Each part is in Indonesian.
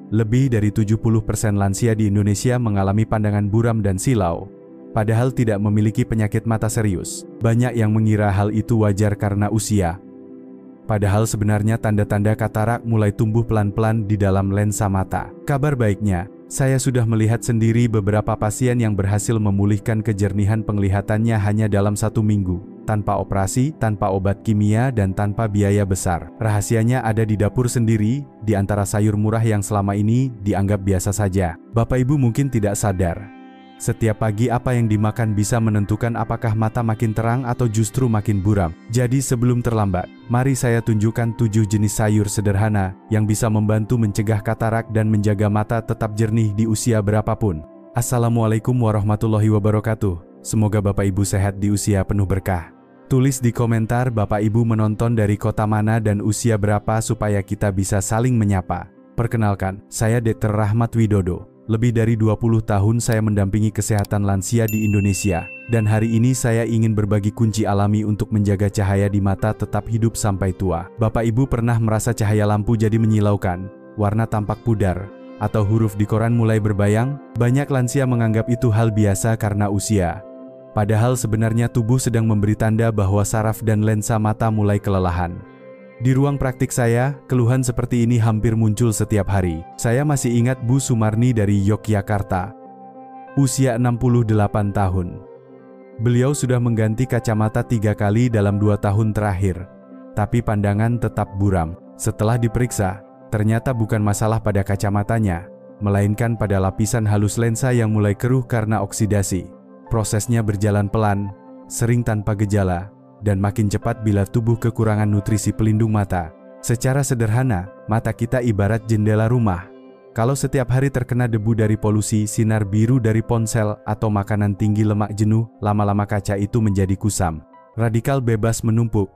Lebih dari 70% lansia di Indonesia mengalami pandangan buram dan silau, padahal tidak memiliki penyakit mata serius. Banyak yang mengira hal itu wajar karena usia. Padahal sebenarnya tanda-tanda katarak mulai tumbuh pelan-pelan di dalam lensa mata. Kabar baiknya, saya sudah melihat sendiri beberapa pasien yang berhasil memulihkan kejernihan penglihatannya hanya dalam 1 minggu. Tanpa operasi, tanpa obat kimia, dan tanpa biaya besar. Rahasianya ada di dapur sendiri, di antara sayur murah yang selama ini dianggap biasa saja. Bapak Ibu mungkin tidak sadar. Setiap pagi apa yang dimakan bisa menentukan apakah mata makin terang atau justru makin buram. Jadi sebelum terlambat, mari saya tunjukkan 7 jenis sayur sederhana yang bisa membantu mencegah katarak dan menjaga mata tetap jernih di usia berapapun. Assalamualaikum warahmatullahi wabarakatuh. Semoga Bapak Ibu sehat di usia penuh berkah. Tulis di komentar Bapak Ibu menonton dari kota mana dan usia berapa supaya kita bisa saling menyapa. Perkenalkan, saya Dr. Rahmat Widodo. Lebih dari 20 tahun saya mendampingi kesehatan lansia di Indonesia, dan hari ini saya ingin berbagi kunci alami untuk menjaga cahaya di mata tetap hidup sampai tua. Bapak Ibu pernah merasa cahaya lampu jadi menyilaukan, warna tampak pudar, atau huruf di koran mulai berbayang? Banyak lansia menganggap itu hal biasa karena usia. Padahal sebenarnya tubuh sedang memberi tanda bahwa saraf dan lensa mata mulai kelelahan. Di ruang praktik saya, keluhan seperti ini hampir muncul setiap hari. Saya masih ingat Bu Sumarni dari Yogyakarta. Usia 68 tahun. Beliau sudah mengganti kacamata 3 kali dalam 2 tahun terakhir. Tapi pandangan tetap buram. Setelah diperiksa, ternyata bukan masalah pada kacamatanya, melainkan pada lapisan halus lensa yang mulai keruh karena oksidasi. Prosesnya berjalan pelan, sering tanpa gejala, dan makin cepat bila tubuh kekurangan nutrisi pelindung mata. Secara sederhana, mata kita ibarat jendela rumah. Kalau setiap hari terkena debu dari polusi, sinar biru dari ponsel, atau makanan tinggi lemak jenuh, lama-lama kaca itu menjadi kusam. Radikal bebas menumpuk.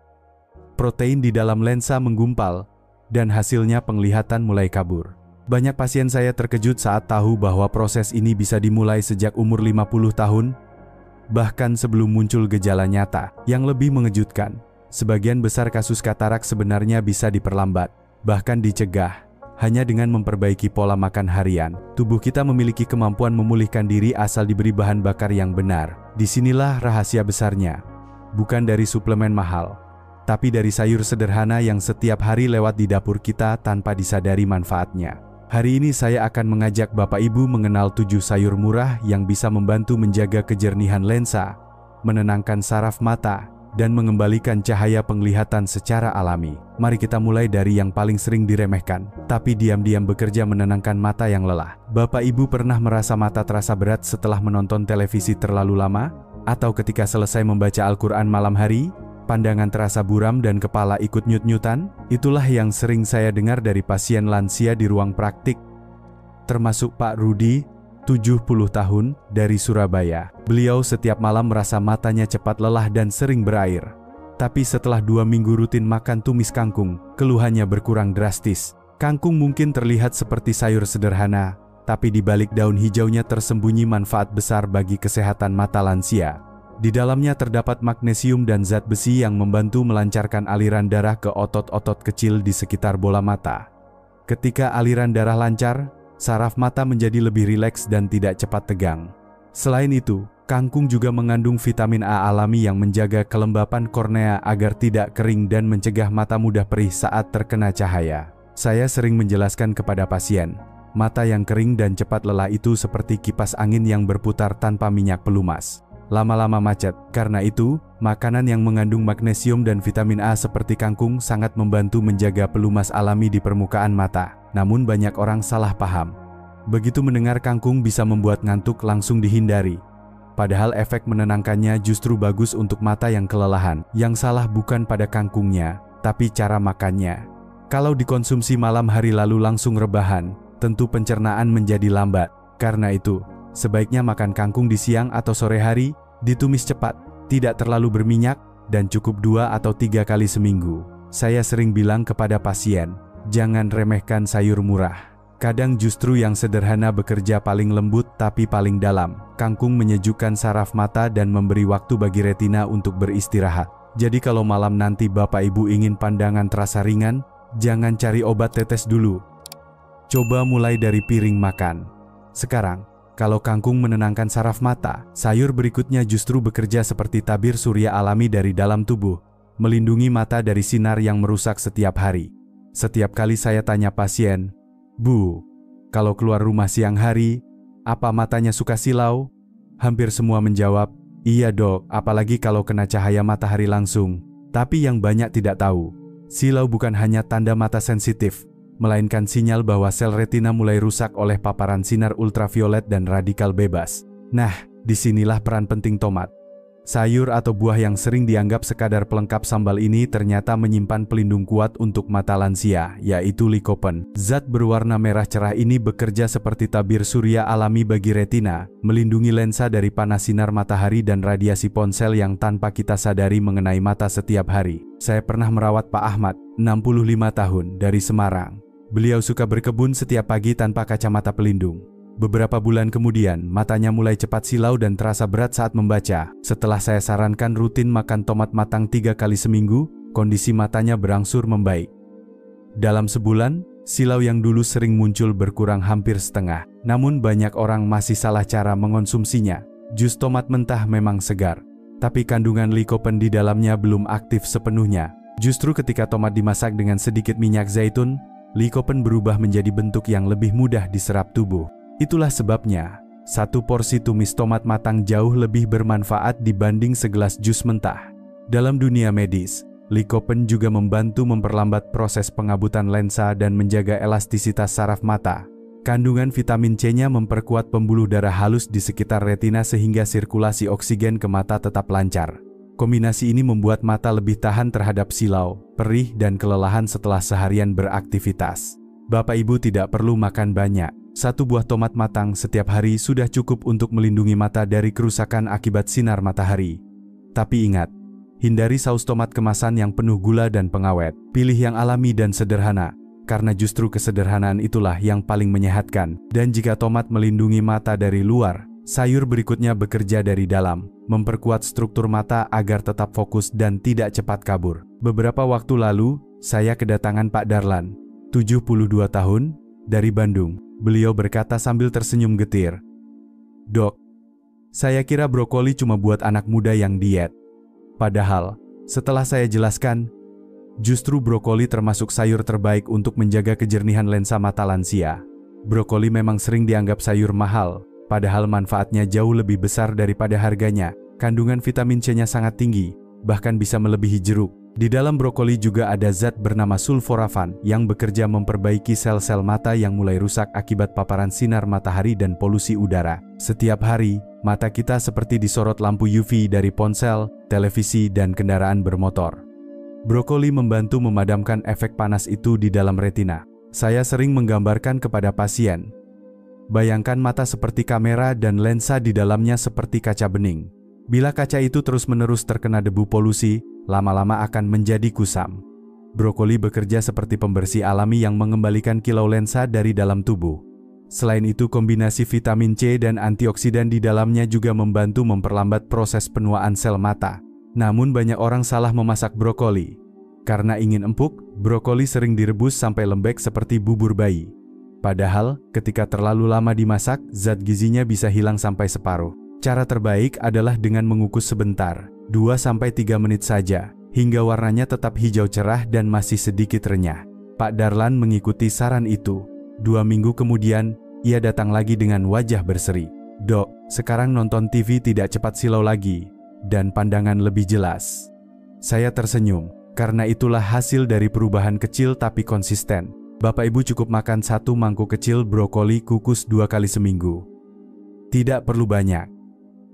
Protein di dalam lensa menggumpal, dan hasilnya penglihatan mulai kabur. Banyak pasien saya terkejut saat tahu bahwa proses ini bisa dimulai sejak umur 50 tahun, bahkan sebelum muncul gejala nyata. Yang lebih mengejutkan, sebagian besar kasus katarak sebenarnya bisa diperlambat, bahkan dicegah, hanya dengan memperbaiki pola makan harian. Tubuh kita memiliki kemampuan memulihkan diri asal diberi bahan bakar yang benar. Disinilah rahasia besarnya. Bukan dari suplemen mahal, tapi dari sayur sederhana yang setiap hari lewat di dapur kita tanpa disadari manfaatnya. Hari ini saya akan mengajak Bapak Ibu mengenal 7 sayur murah yang bisa membantu menjaga kejernihan lensa, menenangkan saraf mata, dan mengembalikan cahaya penglihatan secara alami. Mari kita mulai dari yang paling sering diremehkan, tapi diam-diam bekerja menenangkan mata yang lelah. Bapak Ibu pernah merasa mata terasa berat setelah menonton televisi terlalu lama? Atau ketika selesai membaca Al-Quran malam hari? Pandangan terasa buram dan kepala ikut nyut-nyutan? Itulah yang sering saya dengar dari pasien lansia di ruang praktik. Termasuk Pak Rudi, 70 tahun, dari Surabaya. Beliau setiap malam merasa matanya cepat lelah dan sering berair. Tapi setelah 2 minggu rutin makan tumis kangkung, keluhannya berkurang drastis. Kangkung mungkin terlihat seperti sayur sederhana, tapi di balik daun hijaunya tersembunyi manfaat besar bagi kesehatan mata lansia. Di dalamnya terdapat magnesium dan zat besi yang membantu melancarkan aliran darah ke otot-otot kecil di sekitar bola mata. Ketika aliran darah lancar, saraf mata menjadi lebih rileks dan tidak cepat tegang. Selain itu, kangkung juga mengandung vitamin A alami yang menjaga kelembapan kornea agar tidak kering dan mencegah mata mudah perih saat terkena cahaya. Saya sering menjelaskan kepada pasien, mata yang kering dan cepat lelah itu seperti kipas angin yang berputar tanpa minyak pelumas. Lama-lama macet. Karena itu, makanan yang mengandung magnesium dan vitamin A seperti kangkung sangat membantu menjaga pelumas alami di permukaan mata. Namun banyak orang salah paham. Begitu mendengar kangkung bisa membuat ngantuk langsung dihindari. Padahal efek menenangkannya justru bagus untuk mata yang kelelahan. Yang salah bukan pada kangkungnya, tapi cara makannya. Kalau dikonsumsi malam hari lalu langsung rebahan, tentu pencernaan menjadi lambat. Karena itu, sebaiknya makan kangkung di siang atau sore hari, ditumis cepat, tidak terlalu berminyak, dan cukup 2 atau 3 kali seminggu. Saya sering bilang kepada pasien, jangan remehkan sayur murah. Kadang justru yang sederhana bekerja paling lembut tapi paling dalam. Kangkung menyejukkan saraf mata dan memberi waktu bagi retina untuk beristirahat. Jadi kalau malam nanti Bapak Ibu ingin pandangan terasa ringan, jangan cari obat tetes dulu. Coba mulai dari piring makan. Sekarang, kalau kangkung menenangkan saraf mata, sayur berikutnya justru bekerja seperti tabir surya alami dari dalam tubuh, melindungi mata dari sinar yang merusak setiap hari. Setiap kali saya tanya pasien, "Bu, kalau keluar rumah siang hari, apa matanya suka silau?" Hampir semua menjawab, "Iya dok, apalagi kalau kena cahaya matahari langsung." Tapi yang banyak tidak tahu, silau bukan hanya tanda mata sensitif, melainkan sinyal bahwa sel retina mulai rusak oleh paparan sinar ultraviolet dan radikal bebas. Nah, disinilah peran penting tomat. Sayur atau buah yang sering dianggap sekadar pelengkap sambal ini ternyata menyimpan pelindung kuat untuk mata lansia, yaitu lycopene. Zat berwarna merah cerah ini bekerja seperti tabir surya alami bagi retina, melindungi lensa dari panas sinar matahari dan radiasi ponsel yang tanpa kita sadari mengenai mata setiap hari. Saya pernah merawat Pak Ahmad, 65 tahun, dari Semarang. Beliau suka berkebun setiap pagi tanpa kacamata pelindung. Beberapa bulan kemudian, matanya mulai cepat silau dan terasa berat saat membaca. Setelah saya sarankan rutin makan tomat matang 3 kali seminggu, kondisi matanya berangsur membaik. Dalam sebulan, silau yang dulu sering muncul berkurang hampir setengah. Namun banyak orang masih salah cara mengonsumsinya. Jus tomat mentah memang segar, tapi kandungan lycopene di dalamnya belum aktif sepenuhnya. Justru ketika tomat dimasak dengan sedikit minyak zaitun, lycopene berubah menjadi bentuk yang lebih mudah diserap tubuh. Itulah sebabnya, satu porsi tumis tomat matang jauh lebih bermanfaat dibanding segelas jus mentah. Dalam dunia medis, lycopene juga membantu memperlambat proses pengabutan lensa dan menjaga elastisitas saraf mata. Kandungan vitamin C-nya memperkuat pembuluh darah halus di sekitar retina sehingga sirkulasi oksigen ke mata tetap lancar. Kombinasi ini membuat mata lebih tahan terhadap silau, perih, dan kelelahan setelah seharian beraktivitas. Bapak Ibu tidak perlu makan banyak. Satu buah tomat matang setiap hari sudah cukup untuk melindungi mata dari kerusakan akibat sinar matahari. Tapi ingat, hindari saus tomat kemasan yang penuh gula dan pengawet. Pilih yang alami dan sederhana, karena justru kesederhanaan itulah yang paling menyehatkan. Dan jika tomat melindungi mata dari luar, sayur berikutnya bekerja dari dalam, memperkuat struktur mata agar tetap fokus dan tidak cepat kabur. Beberapa waktu lalu, saya kedatangan Pak Darlan, 72 tahun, dari Bandung. Beliau berkata sambil tersenyum getir, "Dok, saya kira brokoli cuma buat anak muda yang diet. Padahal, setelah saya jelaskan, justru brokoli termasuk sayur terbaik untuk menjaga kejernihan lensa mata lansia. Brokoli memang sering dianggap sayur mahal, padahal manfaatnya jauh lebih besar daripada harganya. Kandungan vitamin C-nya sangat tinggi, bahkan bisa melebihi jeruk. Di dalam brokoli juga ada zat bernama sulforafan yang bekerja memperbaiki sel-sel mata yang mulai rusak akibat paparan sinar matahari dan polusi udara. Setiap hari, mata kita seperti disorot lampu UV dari ponsel, televisi, dan kendaraan bermotor. Brokoli membantu memadamkan efek panas itu di dalam retina. Saya sering menggambarkan kepada pasien, bayangkan mata seperti kamera dan lensa di dalamnya seperti kaca bening. Bila kaca itu terus-menerus terkena debu polusi, lama-lama akan menjadi kusam. Brokoli bekerja seperti pembersih alami yang mengembalikan kilau lensa dari dalam tubuh. Selain itu, kombinasi vitamin C dan antioksidan di dalamnya juga membantu memperlambat proses penuaan sel mata. Namun banyak orang salah memasak brokoli. Karena ingin empuk, brokoli sering direbus sampai lembek seperti bubur bayi. Padahal, ketika terlalu lama dimasak, zat gizinya bisa hilang sampai separuh. Cara terbaik adalah dengan mengukus sebentar, 2-3 menit saja, hingga warnanya tetap hijau cerah dan masih sedikit renyah. Pak Darlan mengikuti saran itu. 2 minggu kemudian, ia datang lagi dengan wajah berseri. "Dok, sekarang nonton TV tidak cepat silau lagi, dan pandangan lebih jelas." Saya tersenyum, karena itulah hasil dari perubahan kecil tapi konsisten. Bapak Ibu cukup makan 1 mangkuk kecil brokoli kukus 2 kali seminggu. Tidak perlu banyak.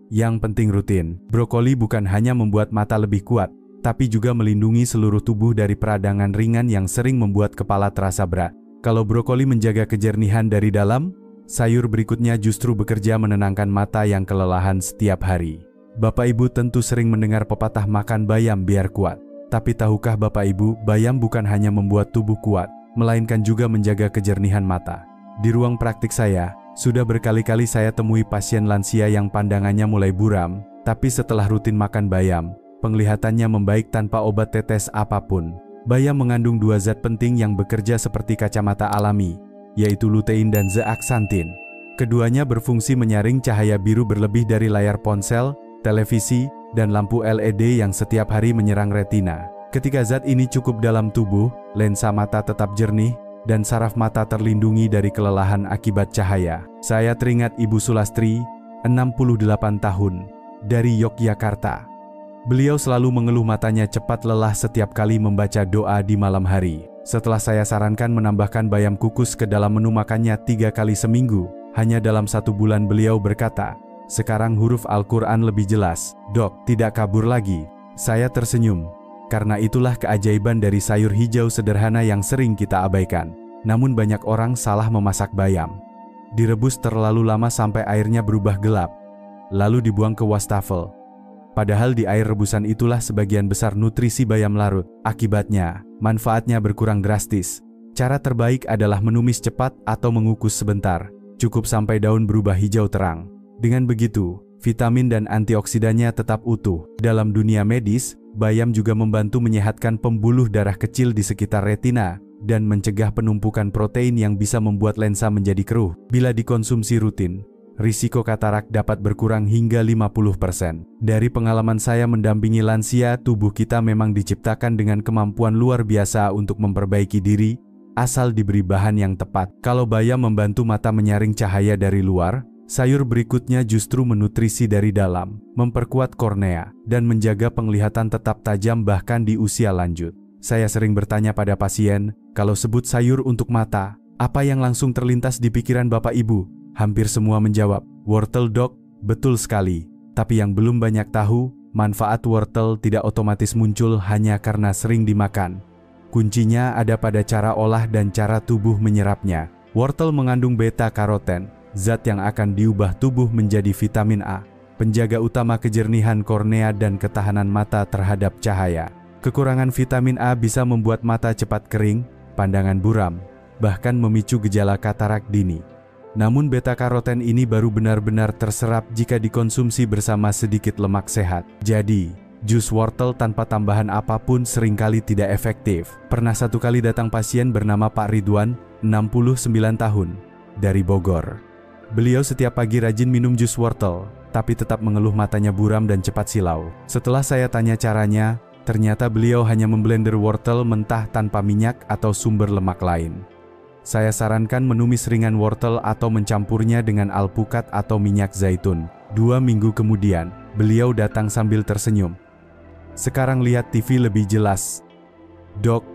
Yang penting rutin. Brokoli bukan hanya membuat mata lebih kuat, tapi juga melindungi seluruh tubuh dari peradangan ringan yang sering membuat kepala terasa berat. Kalau brokoli menjaga kejernihan dari dalam, sayur berikutnya justru bekerja menenangkan mata yang kelelahan setiap hari. Bapak Ibu tentu sering mendengar pepatah makan bayam biar kuat. Tapi tahukah Bapak Ibu, bayam bukan hanya membuat tubuh kuat, melainkan juga menjaga kejernihan mata. Di ruang praktik saya, sudah berkali-kali saya temui pasien lansia yang pandangannya mulai buram, tapi setelah rutin makan bayam, penglihatannya membaik tanpa obat tetes apapun. Bayam mengandung 2 zat penting yang bekerja seperti kacamata alami, yaitu lutein dan zeaksantin. Keduanya berfungsi menyaring cahaya biru berlebih dari layar ponsel, televisi, dan lampu LED yang setiap hari menyerang retina. Ketika zat ini cukup dalam tubuh, lensa mata tetap jernih, dan saraf mata terlindungi dari kelelahan akibat cahaya. Saya teringat Ibu Sulastri, 68 tahun, dari Yogyakarta. Beliau selalu mengeluh matanya cepat lelah setiap kali membaca doa di malam hari. Setelah saya sarankan menambahkan bayam kukus ke dalam menu makannya 3 kali seminggu, hanya dalam 1 bulan beliau berkata, "Sekarang huruf Al-Quran lebih jelas, Dok, tidak kabur lagi." Saya tersenyum, karena itulah keajaiban dari sayur hijau sederhana yang sering kita abaikan. Namun banyak orang salah memasak bayam. Direbus terlalu lama sampai airnya berubah gelap, lalu dibuang ke wastafel. Padahal di air rebusan itulah sebagian besar nutrisi bayam larut. Akibatnya, manfaatnya berkurang drastis. Cara terbaik adalah menumis cepat atau mengukus sebentar. Cukup sampai daun berubah hijau terang. Dengan begitu, vitamin dan antioksidannya tetap utuh. Dalam dunia medis, bayam juga membantu menyehatkan pembuluh darah kecil di sekitar retina dan mencegah penumpukan protein yang bisa membuat lensa menjadi keruh. Bila dikonsumsi rutin, risiko katarak dapat berkurang hingga 50%. Dari pengalaman saya mendampingi lansia, tubuh kita memang diciptakan dengan kemampuan luar biasa untuk memperbaiki diri, asal diberi bahan yang tepat. Kalau bayam membantu mata menyaring cahaya dari luar, sayur berikutnya justru menutrisi dari dalam, memperkuat kornea, dan menjaga penglihatan tetap tajam bahkan di usia lanjut. Saya sering bertanya pada pasien, kalau sebut sayur untuk mata, apa yang langsung terlintas di pikiran Bapak Ibu? Hampir semua menjawab, wortel Dok, betul sekali. Tapi yang belum banyak tahu, manfaat wortel tidak otomatis muncul hanya karena sering dimakan. Kuncinya ada pada cara olah dan cara tubuh menyerapnya. Wortel mengandung beta-karoten, zat yang akan diubah tubuh menjadi vitamin A, penjaga utama kejernihan kornea dan ketahanan mata terhadap cahaya. Kekurangan vitamin A bisa membuat mata cepat kering, pandangan buram, bahkan memicu gejala katarak dini. Namun beta-karoten ini baru benar-benar terserap jika dikonsumsi bersama sedikit lemak sehat. Jadi, jus wortel tanpa tambahan apapun seringkali tidak efektif. Pernah satu kali datang pasien bernama Pak Ridwan, 69 tahun, dari Bogor. Beliau setiap pagi rajin minum jus wortel, tapi tetap mengeluh matanya buram dan cepat silau. Setelah saya tanya caranya, ternyata beliau hanya memblender wortel mentah tanpa minyak atau sumber lemak lain. Saya sarankan menumis ringan wortel atau mencampurnya dengan alpukat atau minyak zaitun. 2 minggu kemudian, beliau datang sambil tersenyum. "Sekarang lihat TV lebih jelas, Dok,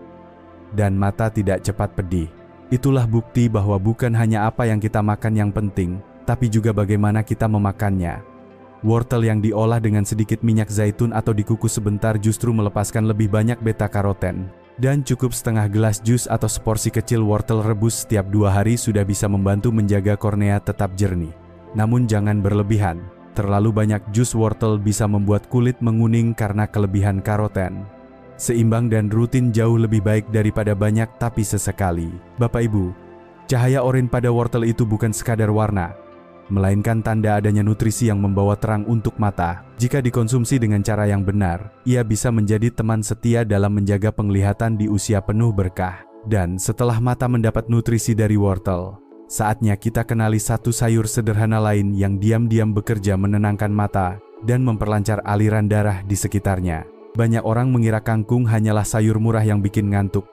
dan mata tidak cepat pedih." Itulah bukti bahwa bukan hanya apa yang kita makan yang penting, tapi juga bagaimana kita memakannya. Wortel yang diolah dengan sedikit minyak zaitun atau dikukus sebentar justru melepaskan lebih banyak beta-karoten. Dan cukup setengah gelas jus atau seporsi kecil wortel rebus setiap 2 hari sudah bisa membantu menjaga kornea tetap jernih. Namun jangan berlebihan, terlalu banyak jus wortel bisa membuat kulit menguning karena kelebihan karoten. Seimbang dan rutin jauh lebih baik daripada banyak tapi sesekali. Bapak Ibu, cahaya oranye pada wortel itu bukan sekadar warna, melainkan tanda adanya nutrisi yang membawa terang untuk mata. Jika dikonsumsi dengan cara yang benar, ia bisa menjadi teman setia dalam menjaga penglihatan di usia penuh berkah. Dan setelah mata mendapat nutrisi dari wortel, saatnya kita kenali satu sayur sederhana lain yang diam-diam bekerja menenangkan mata dan memperlancar aliran darah di sekitarnya. Banyak orang mengira kangkung hanyalah sayur murah yang bikin ngantuk.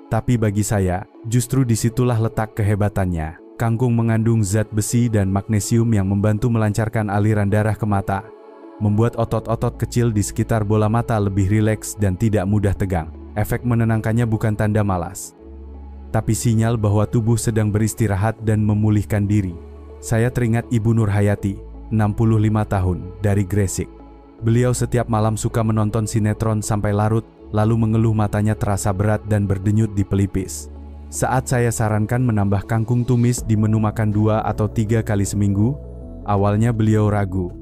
Tapi bagi saya, justru disitulah letak kehebatannya. Kangkung mengandung zat besi dan magnesium yang membantu melancarkan aliran darah ke mata, membuat otot-otot kecil di sekitar bola mata lebih rileks dan tidak mudah tegang. Efek menenangkannya bukan tanda malas, tapi sinyal bahwa tubuh sedang beristirahat dan memulihkan diri. Saya teringat Ibu Nur Hayati, 65 tahun, dari Gresik. Beliau setiap malam suka menonton sinetron sampai larut, lalu mengeluh matanya terasa berat dan berdenyut di pelipis. Saat saya sarankan menambah kangkung tumis di menu makan 2 atau 3 kali seminggu, awalnya beliau ragu.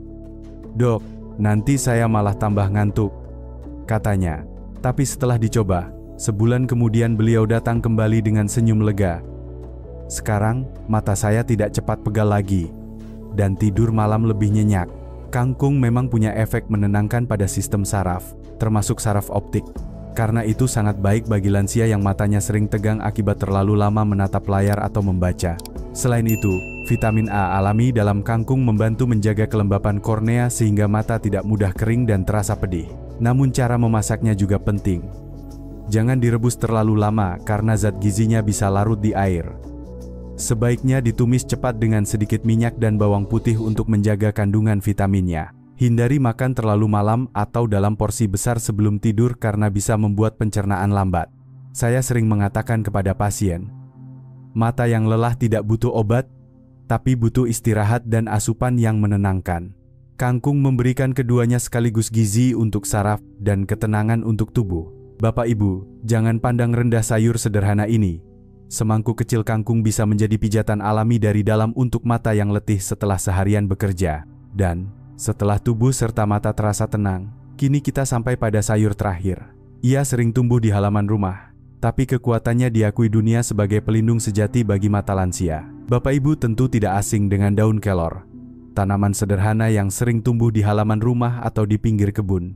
"Dok, nanti saya malah tambah ngantuk," katanya. Tapi setelah dicoba, sebulan kemudian beliau datang kembali dengan senyum lega. "Sekarang, mata saya tidak cepat pegal lagi, dan tidur malam lebih nyenyak." Kangkung memang punya efek menenangkan pada sistem saraf, termasuk saraf optik. Karena itu sangat baik bagi lansia yang matanya sering tegang akibat terlalu lama menatap layar atau membaca. Selain itu, vitamin A alami dalam kangkung membantu menjaga kelembapan kornea sehingga mata tidak mudah kering dan terasa pedih. Namun cara memasaknya juga penting. Jangan direbus terlalu lama karena zat gizinya bisa larut di air. Sebaiknya ditumis cepat dengan sedikit minyak dan bawang putih untuk menjaga kandungan vitaminnya. Hindari makan terlalu malam atau dalam porsi besar sebelum tidur karena bisa membuat pencernaan lambat. Saya sering mengatakan kepada pasien, mata yang lelah tidak butuh obat, tapi butuh istirahat dan asupan yang menenangkan. Kangkung memberikan keduanya sekaligus gizi untuk saraf dan ketenangan untuk tubuh. Bapak Ibu, jangan pandang rendah sayur sederhana ini. Semangkuk kecil kangkung bisa menjadi pijatan alami dari dalam untuk mata yang letih setelah seharian bekerja. Dan, setelah tubuh serta mata terasa tenang, kini kita sampai pada sayur terakhir. Ia sering tumbuh di halaman rumah, tapi kekuatannya diakui dunia sebagai pelindung sejati bagi mata lansia. Bapak Ibu tentu tidak asing dengan daun kelor, tanaman sederhana yang sering tumbuh di halaman rumah atau di pinggir kebun.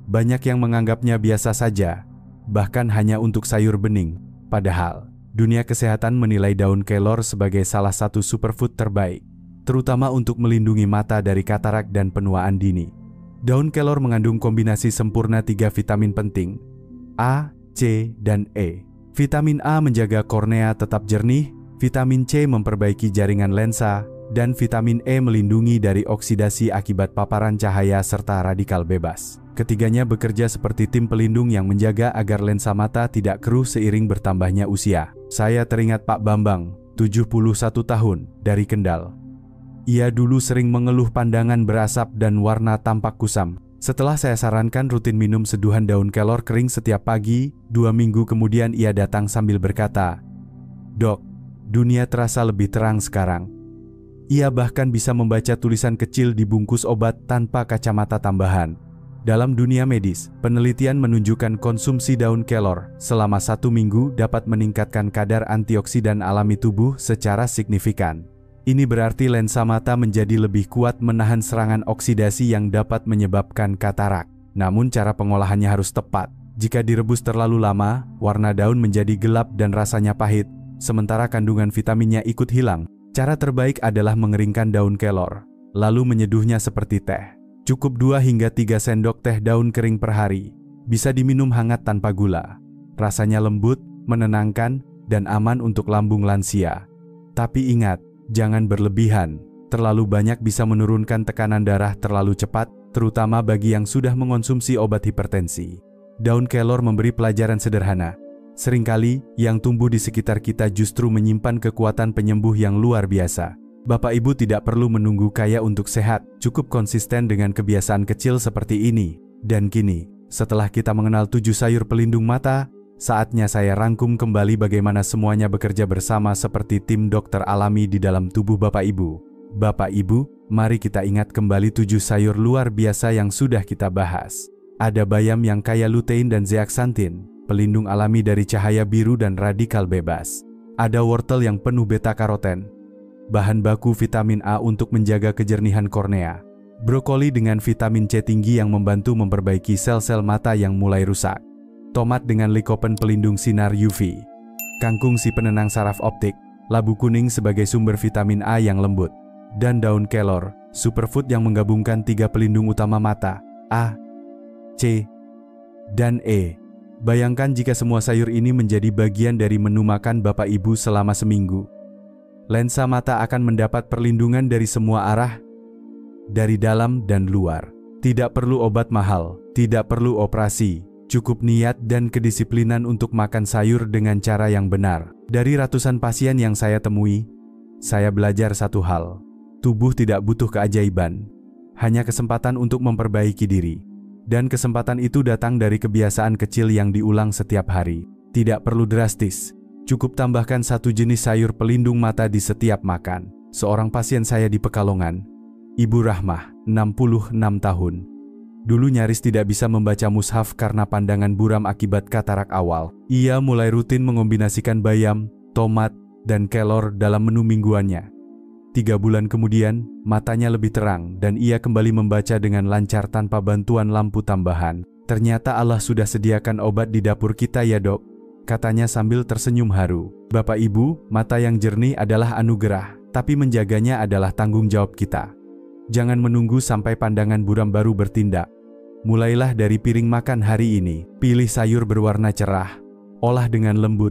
Banyak yang menganggapnya biasa saja, bahkan hanya untuk sayur bening. Padahal, dunia kesehatan menilai daun kelor sebagai salah satu superfood terbaik, terutama untuk melindungi mata dari katarak dan penuaan dini. Daun kelor mengandung kombinasi sempurna 3 vitamin penting, A, C, dan E. Vitamin A menjaga kornea tetap jernih, vitamin C memperbaiki jaringan lensa, dan vitamin E melindungi dari oksidasi akibat paparan cahaya serta radikal bebas. Ketiganya bekerja seperti tim pelindung yang menjaga agar lensa mata tidak keruh seiring bertambahnya usia. Saya teringat Pak Bambang, 71 tahun, dari Kendal. Ia dulu sering mengeluh pandangan berasap dan warna tampak kusam. Setelah saya sarankan rutin minum seduhan daun kelor kering setiap pagi, 2 minggu kemudian ia datang sambil berkata, "Dok, dunia terasa lebih terang sekarang." Ia bahkan bisa membaca tulisan kecil di bungkus obat tanpa kacamata tambahan. Dalam dunia medis, penelitian menunjukkan konsumsi daun kelor selama 1 minggu dapat meningkatkan kadar antioksidan alami tubuh secara signifikan. Ini berarti lensa mata menjadi lebih kuat menahan serangan oksidasi yang dapat menyebabkan katarak. Namun cara pengolahannya harus tepat. Jika direbus terlalu lama, warna daun menjadi gelap dan rasanya pahit, sementara kandungan vitaminnya ikut hilang. Cara terbaik adalah mengeringkan daun kelor, lalu menyeduhnya seperti teh. Cukup 2 hingga 3 sendok teh daun kering per hari. Bisa diminum hangat tanpa gula. Rasanya lembut, menenangkan, dan aman untuk lambung lansia. Tapi ingat, jangan berlebihan. Terlalu banyak bisa menurunkan tekanan darah terlalu cepat, terutama bagi yang sudah mengonsumsi obat hipertensi. Daun kelor memberi pelajaran sederhana. Seringkali, yang tumbuh di sekitar kita justru menyimpan kekuatan penyembuh yang luar biasa. Bapak Ibu tidak perlu menunggu kaya untuk sehat, cukup konsisten dengan kebiasaan kecil seperti ini. Dan kini, setelah kita mengenal 7 sayur pelindung mata, saatnya saya rangkum kembali bagaimana semuanya bekerja bersama seperti tim dokter alami di dalam tubuh Bapak Ibu. Bapak Ibu, mari kita ingat kembali 7 sayur luar biasa yang sudah kita bahas. Ada bayam yang kaya lutein dan zeaksantin, pelindung alami dari cahaya biru dan radikal bebas. Ada wortel yang penuh beta-karoten, bahan baku vitamin A untuk menjaga kejernihan kornea. Brokoli dengan vitamin C tinggi yang membantu memperbaiki sel-sel mata yang mulai rusak. Tomat dengan likopen pelindung sinar UV. Kangkung si penenang saraf optik. Labu kuning sebagai sumber vitamin A yang lembut. Dan daun kelor, superfood yang menggabungkan 3 pelindung utama mata, A, C, dan E. Bayangkan jika semua sayur ini menjadi bagian dari menu makan Bapak Ibu selama seminggu. Lensa mata akan mendapat perlindungan dari semua arah, dari dalam dan luar. Tidak perlu obat mahal, tidak perlu operasi, cukup niat dan kedisiplinan untuk makan sayur dengan cara yang benar. Dari ratusan pasien yang saya temui, saya belajar satu hal. Tubuh tidak butuh keajaiban, hanya kesempatan untuk memperbaiki diri. Dan kesempatan itu datang dari kebiasaan kecil yang diulang setiap hari. Tidak perlu drastis. Cukup tambahkan 1 jenis sayur pelindung mata di setiap makan. Seorang pasien saya di Pekalongan, Ibu Rahmah, 66 tahun. Dulu nyaris tidak bisa membaca mushaf karena pandangan buram akibat katarak awal. Ia mulai rutin mengombinasikan bayam, tomat, dan kelor dalam menu mingguannya. 3 bulan kemudian, matanya lebih terang dan ia kembali membaca dengan lancar tanpa bantuan lampu tambahan. Ternyata Allah sudah sediakan obat di dapur kita ya dok, katanya sambil tersenyum haru. Bapak Ibu, mata yang jernih adalah anugerah, tapi menjaganya adalah tanggung jawab kita. Jangan menunggu sampai pandangan buram baru bertindak. Mulailah dari piring makan hari ini, pilih sayur berwarna cerah, olah dengan lembut,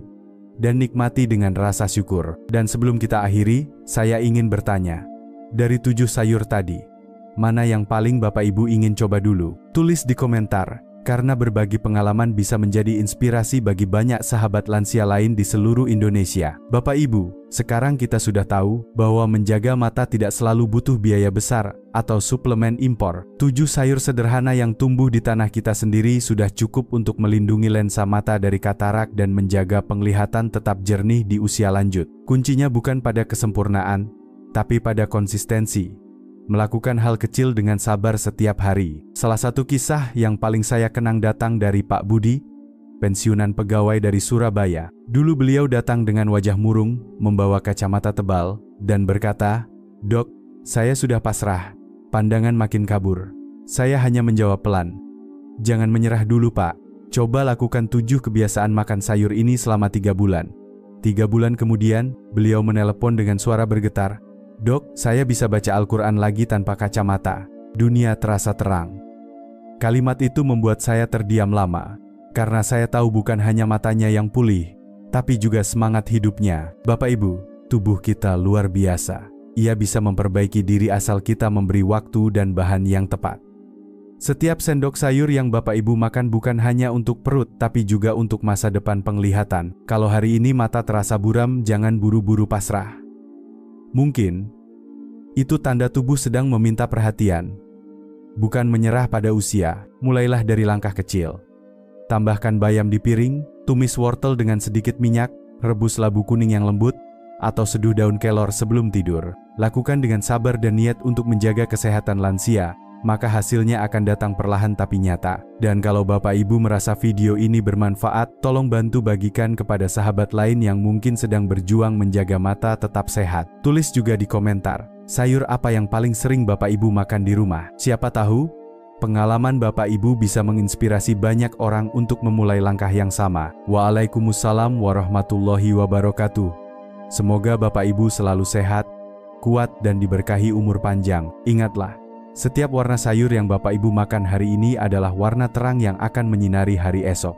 dan nikmati dengan rasa syukur. Dan sebelum kita akhiri, saya ingin bertanya, dari 7 sayur tadi, mana yang paling Bapak Ibu ingin coba dulu? Tulis di komentar, karena berbagi pengalaman bisa menjadi inspirasi bagi banyak sahabat lansia lain di seluruh Indonesia. Bapak Ibu, sekarang kita sudah tahu bahwa menjaga mata tidak selalu butuh biaya besar atau suplemen impor. 7 sayur sederhana yang tumbuh di tanah kita sendiri sudah cukup untuk melindungi lensa mata dari katarak dan menjaga penglihatan tetap jernih di usia lanjut. Kuncinya bukan pada kesempurnaan, tapi pada konsistensi. Melakukan hal kecil dengan sabar setiap hari. Salah satu kisah yang paling saya kenang datang dari Pak Budi, pensiunan pegawai dari Surabaya. Dulu beliau datang dengan wajah murung, membawa kacamata tebal, dan berkata, "Dok, saya sudah pasrah." Pandangan makin kabur. Saya hanya menjawab pelan, "Jangan menyerah dulu Pak. Coba lakukan 7 kebiasaan makan sayur ini selama 3 bulan. 3 bulan kemudian, beliau menelepon dengan suara bergetar, "Dok, saya bisa baca Al-Quran lagi tanpa kacamata. Dunia terasa terang." Kalimat itu membuat saya terdiam lama, karena saya tahu bukan hanya matanya yang pulih, tapi juga semangat hidupnya. Bapak Ibu, tubuh kita luar biasa. Ia bisa memperbaiki diri asal kita memberi waktu dan bahan yang tepat. Setiap sendok sayur yang Bapak Ibu makan bukan hanya untuk perut, tapi juga untuk masa depan penglihatan. Kalau hari ini mata terasa buram, jangan buru-buru pasrah. Mungkin itu tanda tubuh sedang meminta perhatian. Bukan menyerah pada usia, mulailah dari langkah kecil. Tambahkan bayam di piring, tumis wortel dengan sedikit minyak, rebus labu kuning yang lembut, atau seduh daun kelor sebelum tidur. Lakukan dengan sabar dan niat untuk menjaga kesehatan lansia, maka hasilnya akan datang perlahan tapi nyata. Dan kalau Bapak Ibu merasa video ini bermanfaat, tolong bantu bagikan kepada sahabat lain yang mungkin sedang berjuang menjaga mata tetap sehat. Tulis juga di komentar, sayur apa yang paling sering Bapak Ibu makan di rumah. Siapa tahu, pengalaman Bapak Ibu bisa menginspirasi banyak orang untuk memulai langkah yang sama. Waalaikumsalam warahmatullahi wabarakatuh. Semoga Bapak Ibu selalu sehat, kuat dan diberkahi umur panjang. Ingatlah, setiap warna sayur yang Bapak Ibu makan hari ini adalah warna terang yang akan menyinari hari esok.